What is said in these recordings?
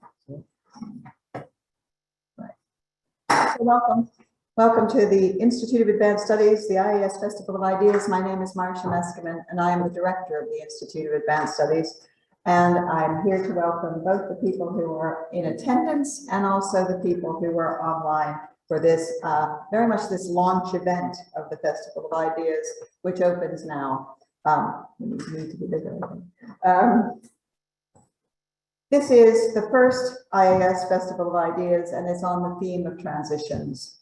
So welcome to the Institute of Advanced Studies, the IAS Festival of Ideas. My name is Marcia Meskimen, and I am the director of the Institute of Advanced Studies. And I'm here to welcome both the people who are in attendance and also the people who are online for this, very much this launch event of the Festival of Ideas, which opens now. This is the first IAS Festival of Ideas, and it's on the theme of transitions.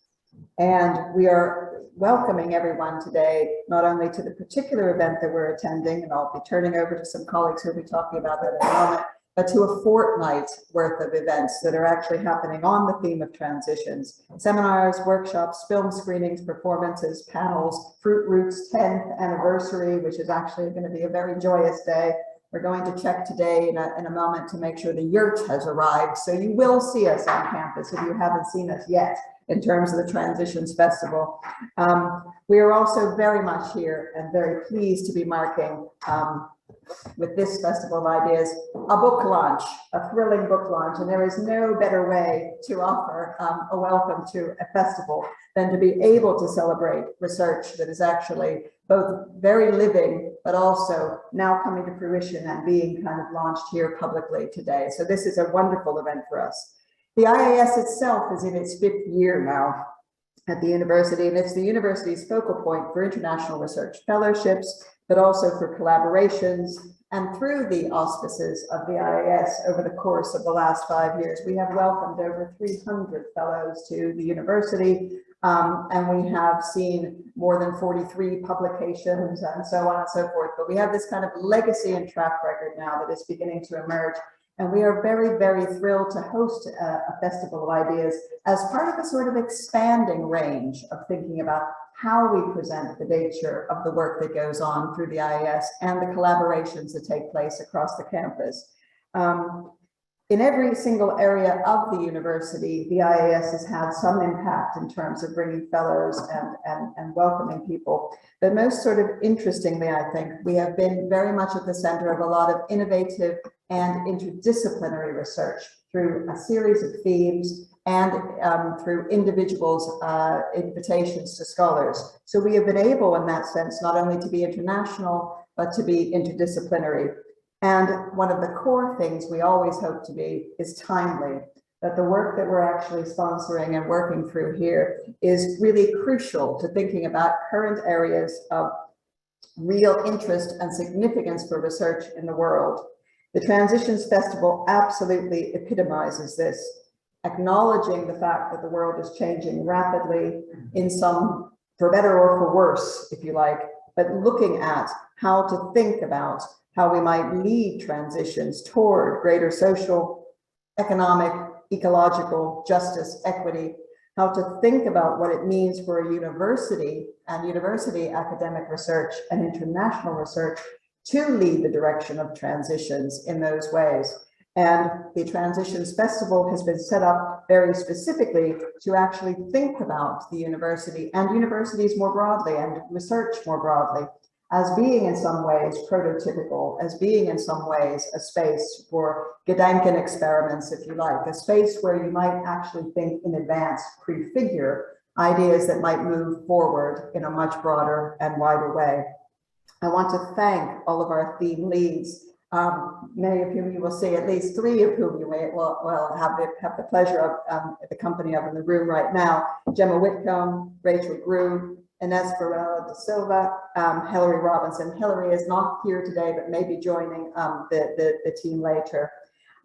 And we are welcoming everyone today, not only to the particular event that we're attending, and I'll be turning over to some colleagues who will be talking about that in a moment, but to a fortnight worth of events that are actually happening on the theme of transitions. Seminars, workshops, film screenings, performances, panels, Fruit Roots 10th anniversary, which is actually going to be a very joyous day. We're going to check today in a moment to make sure the yurt has arrived. So you will see us on campus if you haven't seen us yet in terms of the Transitions Festival. We are also very much here and very pleased to be marking with this Festival of Ideas, a book launch, a thrilling book launch. And there is no better way to offer a welcome to a festival than to be able to celebrate research that is actually both very living, but also now coming to fruition and being kind of launched here publicly today. So this is a wonderful event for us. The IAS itself is in its 5th year now at the university, and it's the university's focal point for international research fellowships, but also for collaborations. And through the auspices of the IAS over the course of the last 5 years, we have welcomed over 300 fellows to the university, and we have seen more than 43 publications and so on and so forth. But we have this kind of legacy and track record now that is beginning to emerge. And we are very, very thrilled to host a Festival of Ideas as part of a sort of expanding range of thinking about how we present the nature of the work that goes on through the IAS and the collaborations that take place across the campus. In every single area of the university, the IAS has had some impact in terms of bringing fellows and welcoming people. But most sort of interestingly, I think, we have been very much at the center of a lot of innovative and interdisciplinary research through a series of themes and through individuals' invitations to scholars. So we have been able in that sense, not only to be international, but to be interdisciplinary. And one of the core things we always hope to be is timely, that the work that we're actually sponsoring and working through here is really crucial to thinking about current areas of real interest and significance for research in the world. The Transitions Festival absolutely epitomizes this, acknowledging the fact that the world is changing rapidly in some, for better or for worse, if you like, but looking at how to think about how we might lead transitions toward greater social, economic, ecological justice, equity, how to think about what it means for a university and university academic research and international research to lead the direction of transitions in those ways. And the Transitions Festival has been set up very specifically to actually think about the university and universities more broadly and research more broadly as being in some ways prototypical, as being in some ways a space for Gedanken experiments, if you like, a space where you might actually think in advance, prefigure ideas that might move forward in a much broader and wider way. I want to thank all of our theme leads, many of whom you will see, at least 3 of whom you will have the pleasure of the company of in the room right now: Gemma Whitcomb, Rachel Grew, Ines Varela da Silva, Hilary Robinson. Hilary is not here today, but may be joining the team later.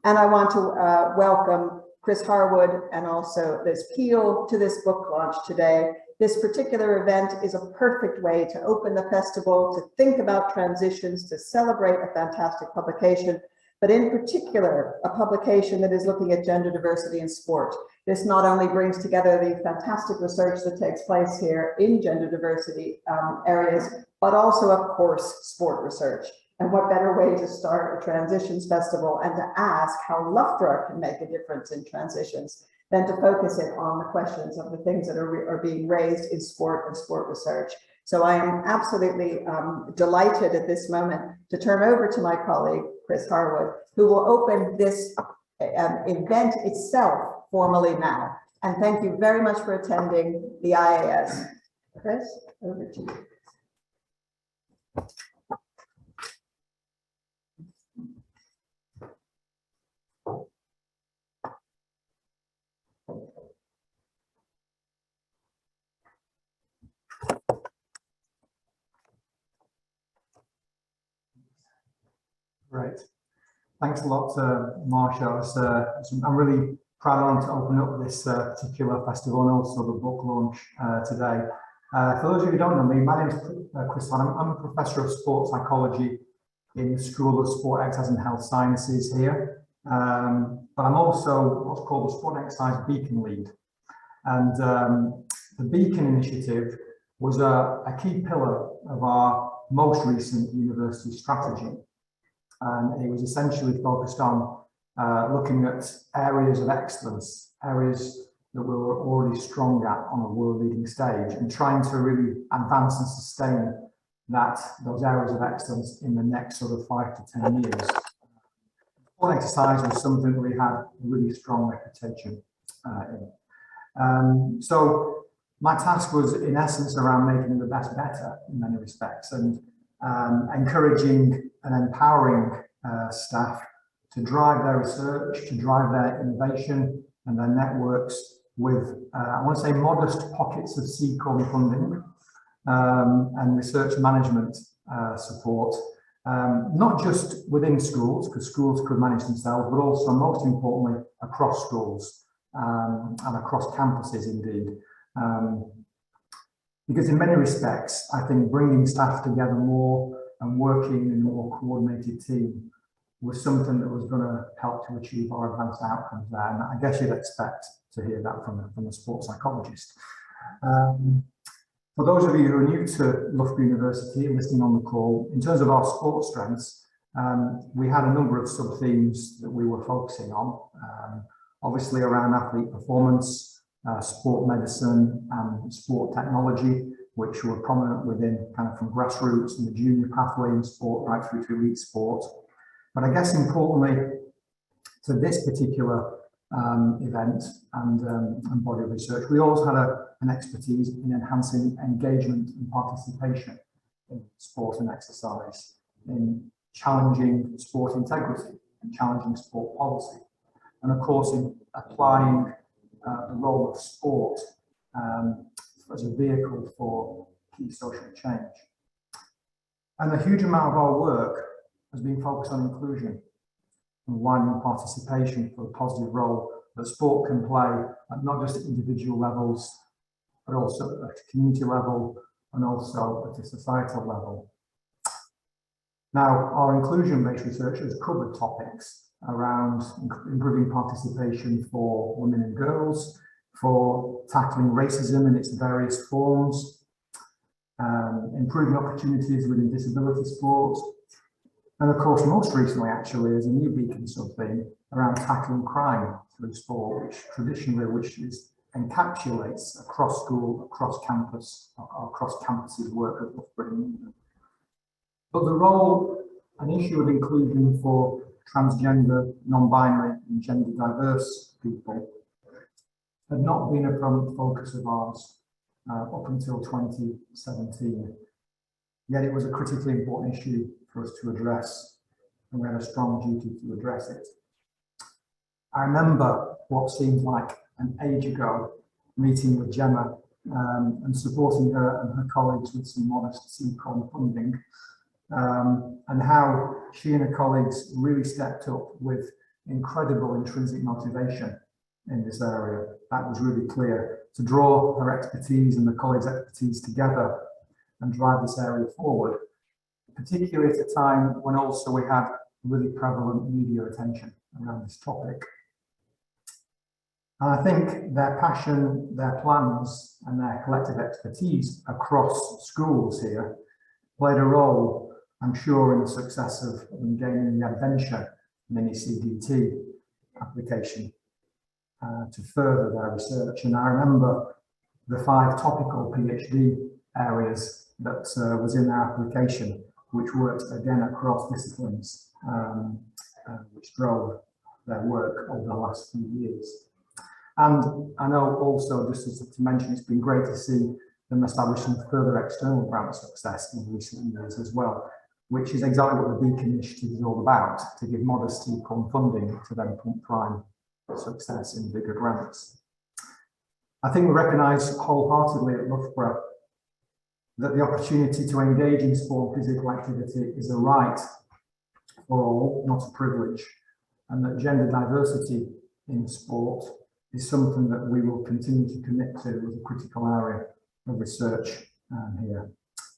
And I want to welcome Chris Harwood and also Liz Peale to this book launch today. This particular event is a perfect way to open the festival, to think about transitions, to celebrate a fantastic publication, but in particular, a publication that is looking at gender diversity in sport. This not only brings together the fantastic research that takes place here in gender diversity areas, but also, of course, sport research. And what better way to start a Transitions Festival and to ask how Loughborough can make a difference in transitions than to focus it on the questions of the things that are being raised in sport and sport research. So I am absolutely delighted at this moment to turn over to my colleague, Chris Harwood, who will open this event itself formally now. And thank you very much for attending the IAS. Chris, over to you. Great. Thanks a lot, Marsha. I'm really proud to open up this particular festival and also the book launch today. For those of you who don't know me, my name is Chris. I'm a professor of sports psychology in the School of Sport, Exercise and Health Sciences here. But I'm also what's called the Sport and Exercise Beacon Lead. And the Beacon Initiative was a key pillar of our most recent university strategy. And it was essentially focused on looking at areas of excellence, areas that we were already strong at on a world leading stage, and trying to really advance and sustain those areas of excellence in the next sort of 5 to 10 years. Sport exercise was something that we had a really strong reputation in. So my task was in essence around making the best better in many respects, and encouraging and empowering staff to drive their research, to drive their innovation and their networks with, I want to say, modest pockets of C-Corp funding and research management support, not just within schools, because schools could manage themselves, but also, most importantly, across schools and across campuses indeed. Because in many respects, I think bringing staff together more and working in a more coordinated team was something that was going to help to achieve our advanced outcomes there. And I guess you'd expect to hear that from a sports psychologist. For those of you who are new to Loughborough University and listening on the call, in terms of our sports strengths, we had a number of sub-themes that we were focusing on, obviously around athlete performance, sport medicine and sport technology, which were prominent within kind of from grassroots and the junior pathway in sport right through to elite sport. But I guess importantly to this particular event and body of research, we also had an expertise in enhancing engagement and participation in sport and exercise, in challenging sport integrity and challenging sport policy, and of course in applying the role of sport as a vehicle for key social change. And a huge amount of our work has been focused on inclusion and widening participation for the positive role that sport can play at not just at individual levels, but also at a community level and also at a societal level. Now, our inclusion-based research has covered topics around improving participation for women and girls, for tackling racism in its various forms, improving opportunities within disability sport, and of course, most recently, actually, as a new Beacon sub-theme around tackling crime through sport, which traditionally, encapsulates across school, across campus, across campuses work at Loughborough. But the role and issue of inclusion for transgender, non-binary and gender diverse people had not been a prominent focus of ours up until 2017. Yet it was a critically important issue for us to address, and we had a strong duty to address it. I remember what seemed like an age ago meeting with Gemma and supporting her and her colleagues with some modest C-Corp funding, and how she and her colleagues really stepped up with incredible intrinsic motivation in this area. That was really clear, to draw her expertise and the colleagues' expertise together and drive this area forward, particularly at a time when also we had really prevalent media attention around this topic. And I think their passion, their plans and their collective expertise across schools here played a role, I'm sure, in the success of gaining the adventure mini-CDT application to further their research. And I remember the 5 topical PhD areas that was in their application, which worked again across disciplines, which drove their work over the last few years. And I know also, just as to mention, it's been great to see them establishing further external grant success in recent years as well, which is exactly what the Beacon Initiative is all about, to give modest funding to then pump prime success in bigger grants. I think we recognise wholeheartedly at Loughborough that the opportunity to engage in sport and physical activity is a right for all, not a privilege, and that gender diversity in sport is something that we will continue to commit to as a critical area of research here.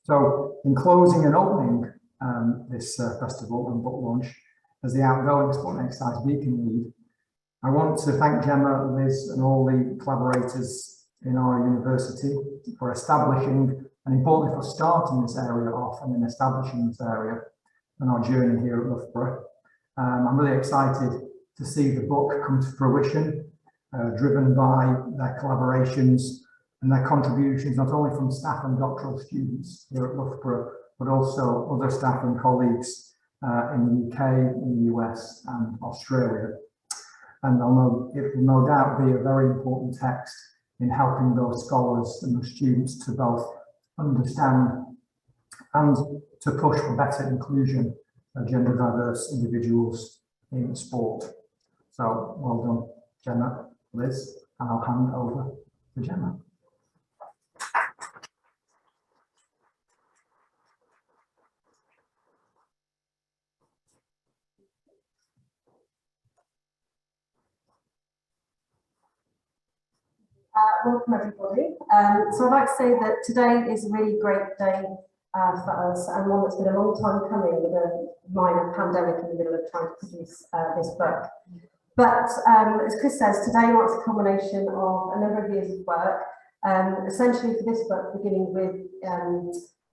So in closing and opening this festival and book launch, as the outgoing Sport and Exercise Beacon lead, I want to thank Gemma, Liz and all the collaborators in our university for establishing, and importantly for starting this area off and then establishing this area in our journey here at Loughborough. I'm really excited to see the book come to fruition, driven by their collaborations and their contributions, not only from staff and doctoral students here at Loughborough, but also other staff and colleagues in the UK, in the US and Australia. And it will no doubt be a very important text in helping those scholars and the students to both understand and to push for better inclusion of gender diverse individuals in sport. So well done, Gemma, Liz, and I'll hand over to Gemma. Welcome everybody. So I'd like to say that today is a really great day for us, and one that's been a long time coming, with a minor pandemic in the middle of trying to produce this book. But as Chris says, today marks a culmination of a number of years of work, essentially for this book, beginning with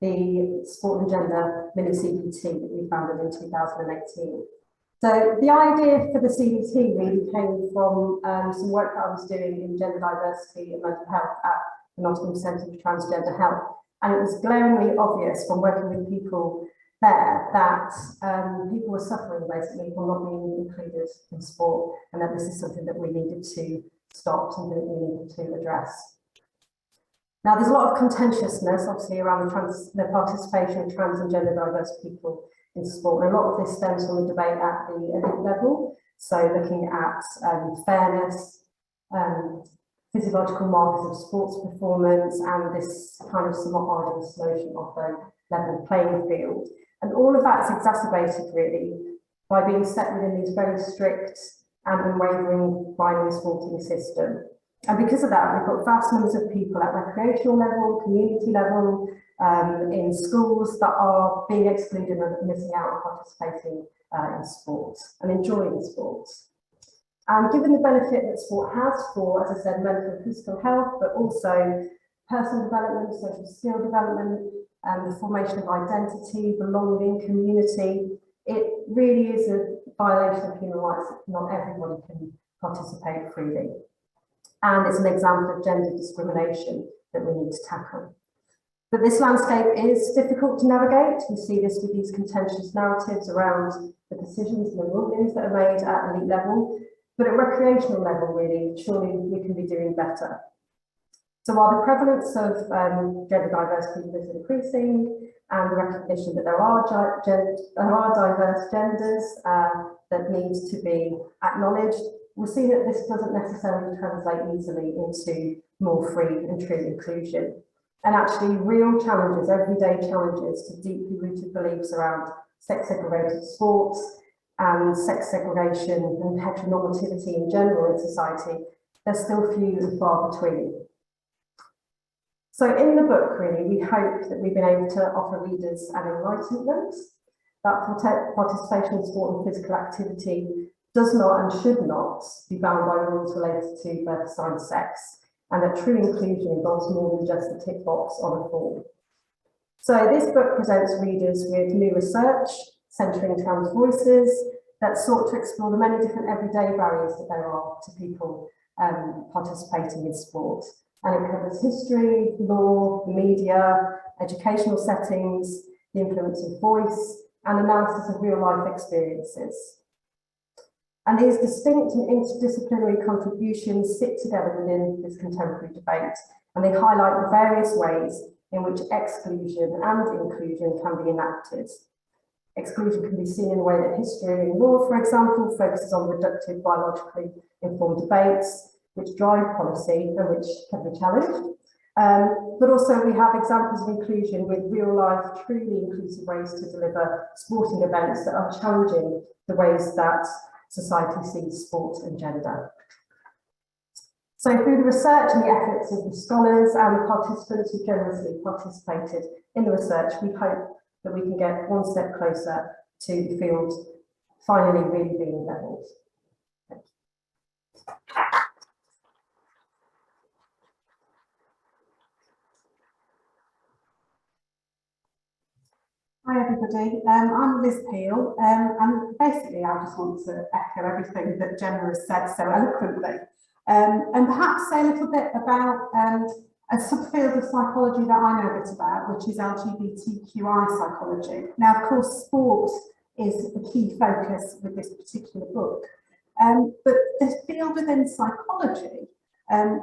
the Sport and Gender mini-CDT that we founded in 2018. So the idea for the CDT really came from some work that I was doing in gender diversity and mental health at the Nottingham Centre for Transgender Health. And it was glaringly obvious from working with people there that people were suffering basically from not being included in sport, and that this is something that we needed to stop, something that we needed to address. Now, there's a lot of contentiousness, obviously, around the participation of trans and gender diverse people in sport. And a lot of this stems from the debate at the elite level. So looking at fairness, physiological markers of sports performance, and this kind of somewhat arduous notion of the level playing field. And all of that is exacerbated really by being set within these very strict and unwavering binary sporting system. And because of that, we've got vast numbers of people at recreational level, community level, in schools that are being excluded and missing out on participating in sports and enjoying sports. And given the benefit that sport has for, as I said, mental and physical health, but also personal development, social skill development, and the formation of identity, belonging, community, it really is a violation of human rights that not everybody can participate freely. And it's an example of gender discrimination that we need to tackle. But this landscape is difficult to navigate. We see this with these contentious narratives around the decisions and the rulings that are made at elite level. But at recreational level, really, surely we can be doing better. So while the prevalence of gender diverse people is increasing, and the recognition that there are diverse genders that need to be acknowledged, we'll see that this doesn't necessarily translate easily into more free and true inclusion. And actually real challenges, everyday challenges to deeply rooted beliefs around sex segregated sports and sex segregation and heteronormativity in general in society, they're still few and far between. So in the book, really, we hope that we've been able to offer readers an enlightenment that participation in sport and physical activity does not and should not be bound by rules related to birth, assigned sex, and that true inclusion involves more than just the tick box on a form. So this book presents readers with new research centering trans voices that sought to explore the many different everyday barriers that there are to people participating in sport. And it covers history, law, media, educational settings, the influence of voice, and analysis of real life experiences. And these distinct and interdisciplinary contributions sit together within this contemporary debate, and they highlight the various ways in which exclusion and inclusion can be enacted. Exclusion can be seen in the way that history and law, for example, focuses on reductive, biologically informed debates, which drive policy and which can be challenged. But also we have examples of inclusion with real-life, truly inclusive ways to deliver sporting events that are challenging the ways that society sees sport and gender. So through the research and the efforts of the scholars and the participants who generously participated in the research, we hope that we can get one step closer to the field finally really being levelled. Hi everybody, I'm Liz Peale, and basically I just want to echo everything that Gemma has said so eloquently, and perhaps say a little bit about a subfield of psychology that I know a bit about, which is LGBTQI psychology. Now, of course, sport is a key focus with this particular book, but the field within psychology,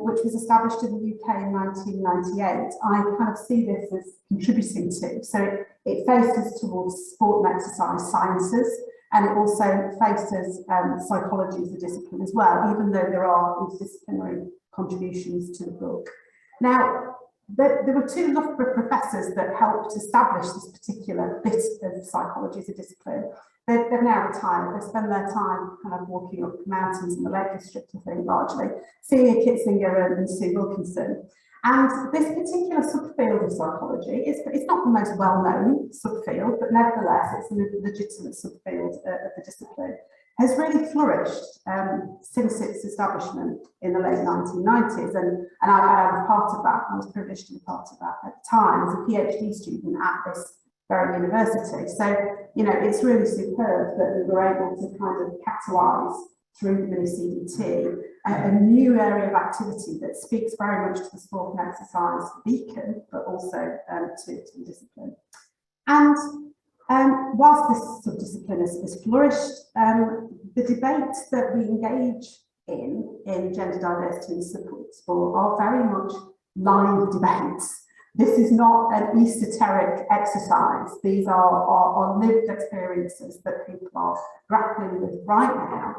which was established in the UK in 1998, I kind of see this as contributing to. So it faces towards sport and exercise sciences, and it also faces psychology as a discipline as well, even though there are interdisciplinary contributions to the book. Now, there were two Loughborough professors that helped establish this particular bit of psychology as a discipline. They've now retired. They spend their time kind of walking up mountains in the Lake District, I think, largely. Celia Kitzinger and Sue Wilkinson. And this particular subfield of psychology, it's not the most well-known subfield, but nevertheless, it's a legitimate subfield of the discipline, has really flourished since its establishment in the late 1990s. And I was part of that. I was privileged to be part of that at the time as a PhD student at this very university. So, you know, it's really superb that we were able to kind of catalyse through the mini-CDT a new area of activity that speaks very much to the sport and exercise beacon, but also to the discipline. And whilst this subdiscipline has flourished, the debates that we engage in gender diversity and sport are very much live debates. This is not an esoteric exercise. These are lived experiences that people are grappling with right now.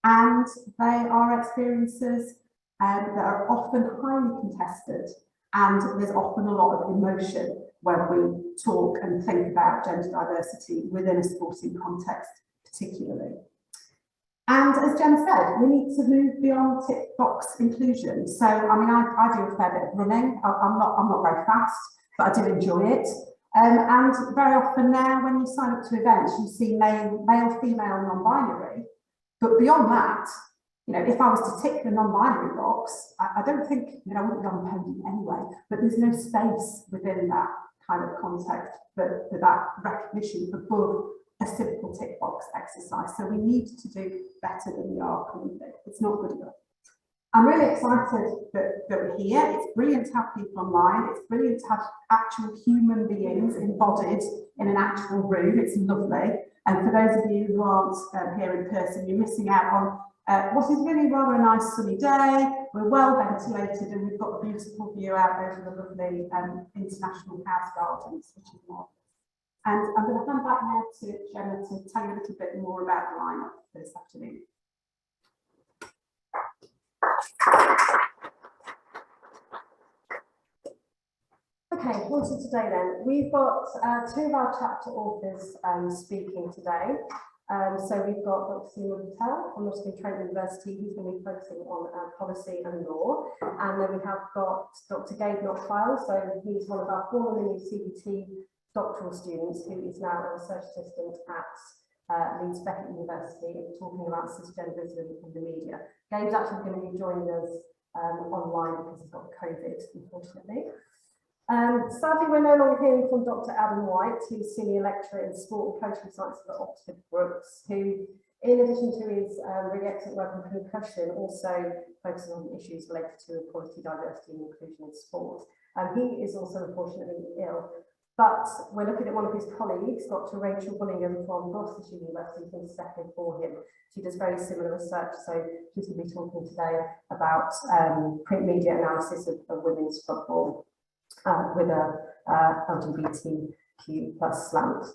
And they are experiences that are often highly contested. And there's often a lot of emotion when we talk and think about gender diversity within a sporting context, particularly. And as Gemma said, we need to move beyond tick box inclusion. So, I mean, I do a fair bit of running. I'm not very fast, but I do enjoy it. And very often now, when you sign up to events, you see male, female, non-binary. But beyond that, you know, if I was to tick the non-binary box, I don't think, you know, I wouldn't go on podium anyway, but there's no space within that kind of context for that recognition above a simple tick box exercise. So we need to do better than we are currently. It's not good enough. I'm really excited that we're here. It's brilliant to have people online. It's brilliant to have actual human beings embodied in an actual room. It's lovely. And for those of you who aren't here in person, you're missing out on what is really rather a nice sunny day. We're well ventilated and we've got a beautiful view out over the lovely International House Gardens, which is marvellous. And I'm going to hand back now to Gemma to tell you a little bit more about the lineup for this afternoon. Okay, on to today then. We've got two of our chapter authors speaking today. So we've got Dr. Simon Peale from Trent University, who's going to be focusing on policy and law. And then we have got Dr. Gabe Knockfile, so he's one of our former mini-CDT doctoral students who is now a research assistant at Leeds Beckett University, talking about cisgenderism in the media. Gabe's actually going to be joining us online because he's got COVID, unfortunately. Sadly, we're no longer hearing from Dr. Adam White, who's senior lecturer in sport and coaching sciences at Oxford Brookes, who, in addition to his really excellent work on concussion, also focuses on issues related to equality, diversity and inclusion in sport. He is also unfortunately ill. But we're looking at one of his colleagues, Dr. Rachel Bullingham from Gloucestershire University, who's stepping for him. She does very similar research, so she's going to be talking today about print media analysis of women's football with a LGBTQ plus slant.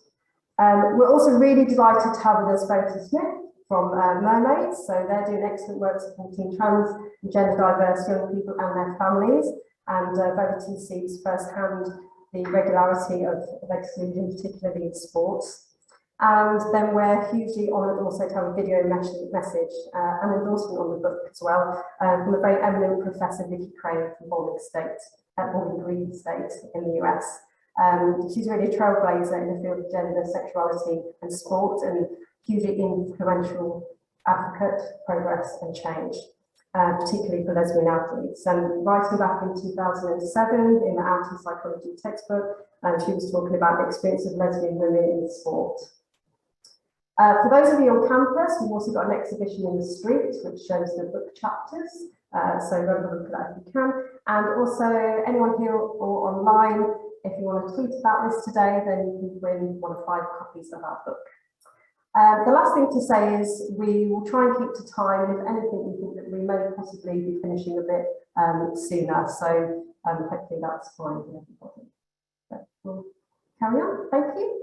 We're also really delighted to have with us Verity Smith from Mermaids. So they're doing excellent work supporting trans and gender diverse young people and their families. And Verity sees firsthand the regularity of exclusion, particularly in sports. And then we're hugely honoured also to have a video message and endorsement on the book as well from a very eminent Professor Vicky Crane from Bowling Green State in the US. She's really a trailblazer in the field of gender, sexuality and sport, and hugely influential advocate, progress and change, particularly for lesbian athletes. And writing back in 2007 in the anti-psychology textbook, she was talking about the experience of lesbian women in sport. For those of you on campus, we've also got an exhibition in the street which shows the book chapters, so go and look at that if you can. And also anyone here or online, if you want to tweet about this today, then you can win one of 5 copies of our book. The last thing to say is we will try and keep to time, and if anything, we think that we may possibly be finishing a bit sooner, so hopefully that's fine for everybody. But we'll carry on. Thank you.